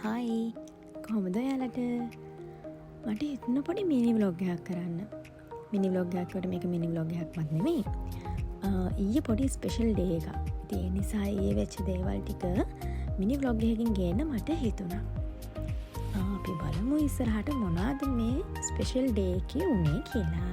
හයි කොහොමද ඔයාලට? මට හිතුණ පොඩි මිනි ව්ලොග් එකක් කරන්න. මිනි ව්ලොග් එකක් වට මේක මිනි ව්ලොග් එකක්වත් නෙමෙයි. ඊයේ පොඩි ස්පෙෂල් ඩේ එකක්. ඒ නිසා ඊයේ වෙච්ච දේවල් ටික මිනි ව්ලොග් එකකින් ගේන්න මට හිතුණා. අපි බලමු ඉස්සරහට මොනවද මේ ස්පෙෂල් ඩේ එකේ උනේ කියලා.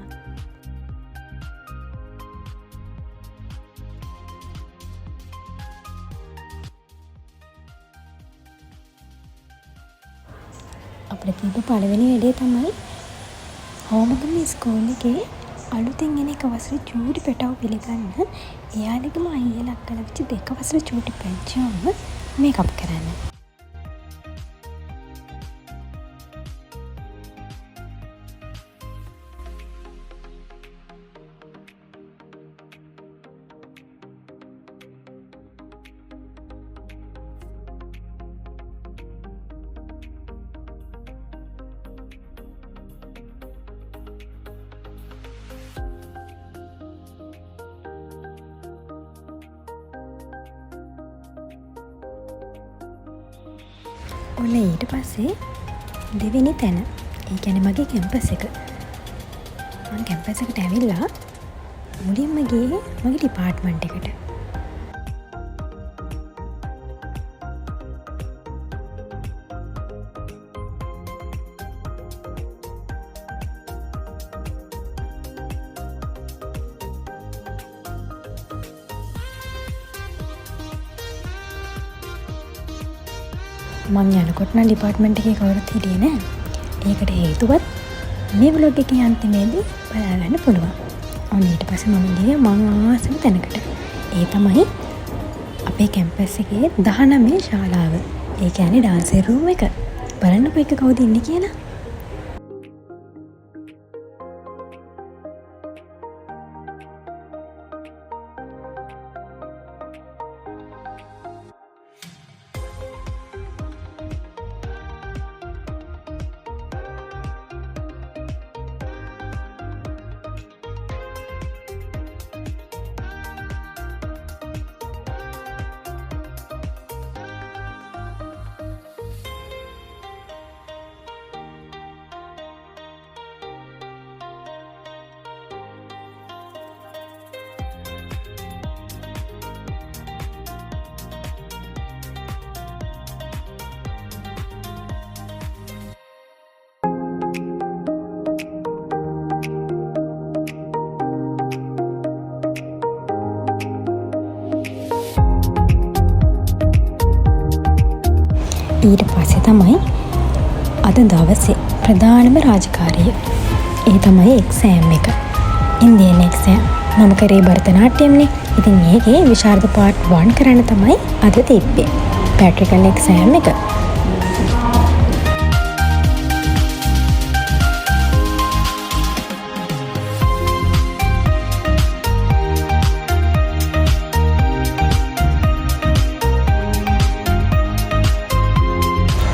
අපිට තිබ්බ පළවෙනි වැඩේ තමයි හෝමගම ස්කෝල් එකේ අලුතෙන් එන එක වසර චූටි පැටව පිළිගන්න එයාලගේම අයියලා අක්කලා වෙච්ච දෙක වසර චූටි පැංචාම මේකප් කරන්න. ඔන්න ඊට පස්සේ දෙවෙනි තැන ඒ කියන්නේ මගේ කැම්පස් එක. මම කැම්පස් එකට ඇවිල්ලා මුලින්ම ගියේ මගේ ඩිපාර්ට්මන්ට් එකට. මං යනකොට නම් ඩිපාර්ට්මන්ට් එකේ කවුරුත් හිටියේ නෑ. ඒකට හේතුවත් මේ ව්ලොග් එකේ අන්තිමේදී බලාගන්න පුළුවන්. ඔන්න ඊට පස්සේ මම ගියේ මං ආසම තැනකට. ඒ තමයි අපේ කැම්පස් එකේ 19 ශාලාව. ඒ කියන්නේ ඩාන්සින් රූම් එක. බලන්නකෝ එක කවුද ඉන්නේ කියලා. ඊට පස්සේ තමයි අද දවසේ ප්‍රධානම රාජකාරිය. ඒ තමයි එක්සෑම් එක. Indian exam. මම කරේ භරතනාට්‍යම්නේ. ඉතින් මේකේ විශාරද පාර්ට් 1 කරන්න තමයි අද තිබ්බේ. ප්‍රැක්ටිකල් එක්සෑම් එක.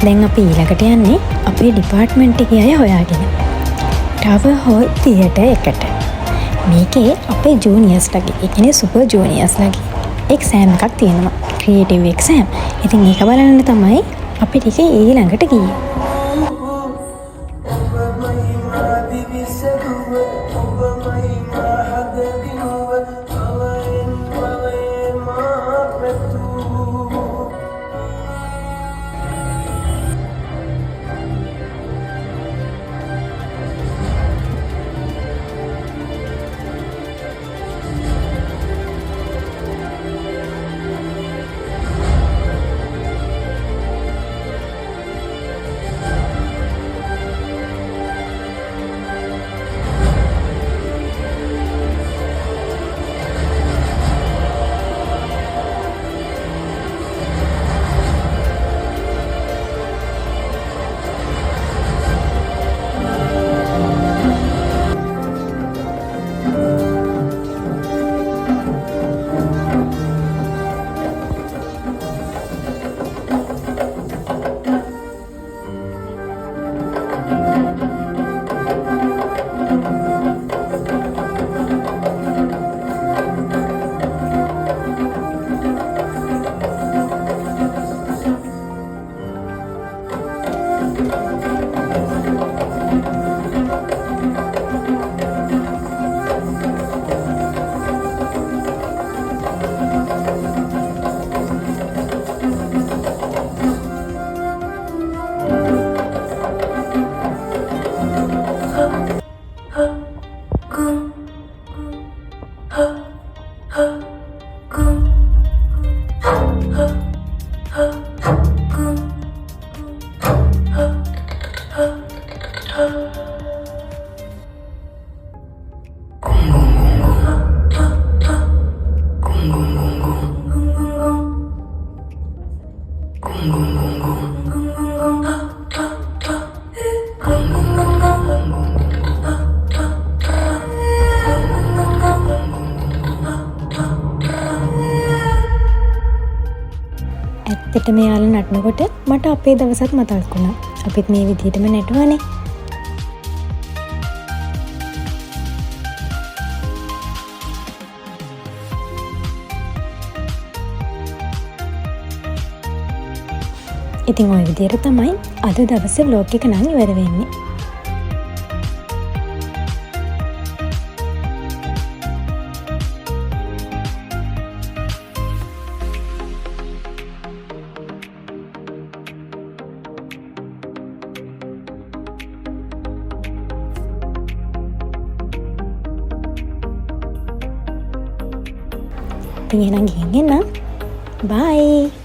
දැන් අපි ඊළඟට යන්නේ අපේ ඩිපාර්ට්මන්ට් එකේ අය හොයාගෙන ටවර් හෝල් තියටර් එකට. මේකේ අපේ ජූනියර්ස්ලාගේ, ඒ කියන්නේ සුපර් ජූනියර්ස්ලාගේ එක්සෑම් එකක් තියෙනවා. Creative exam. ඉතින් ඒක බලන්න තමයි අපි ටික ඊළඟට ගියේ. ඇත්තට මෙයාල නටනකොට මට අපේ දවසක් මතක් වුණා. අපිත් මේ විදිහටම නටුවානේ. ඉතින් ওই විදිහට තමයි අද දවසේ vlog එක නම් ඉවර වෙන්නේ. ඉතින් එහෙනම් ගිහින් එන්න. බයි.